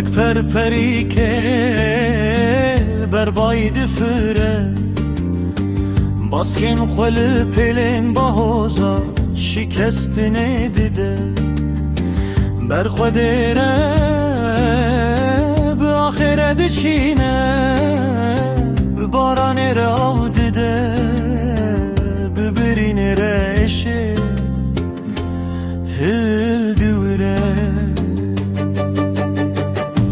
وەک پەرپەریکێ بەربای دفرە باسکێن خۆ لە پێلێن بەهۆزە شکستنێ ددە بەرخۆ دێرە بە ئاخێرە دچینە بە بارانێرە ئاو ددە ببرینێرە ئێشێ هلدورە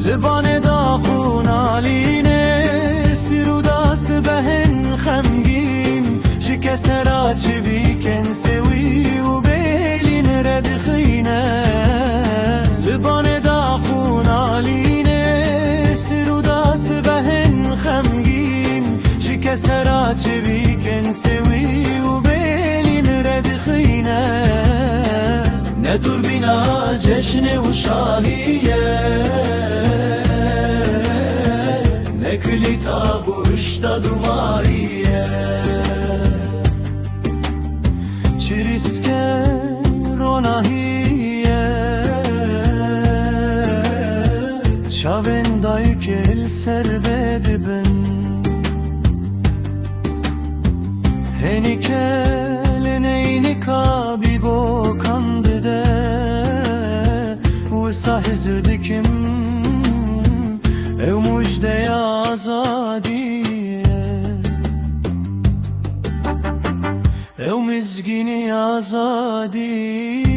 لبانه داخون آلینه سیروداس بهن خمگین شکست را چه بیکن سوی و بیلین رد خینه لبانه داخون آلینه سیروداس بهن خمگین شکست را چه بیکن سوی و بیلین رد خینه ندور بینا جشن و شاهیه نکلی تابوشتا دوماریه چریسکه روناهیه چاوندای کل سر بدبن هنی کل نینی کابی بو کندده و ساهزدکم او مجده آزادیه او مزگینی آزادیه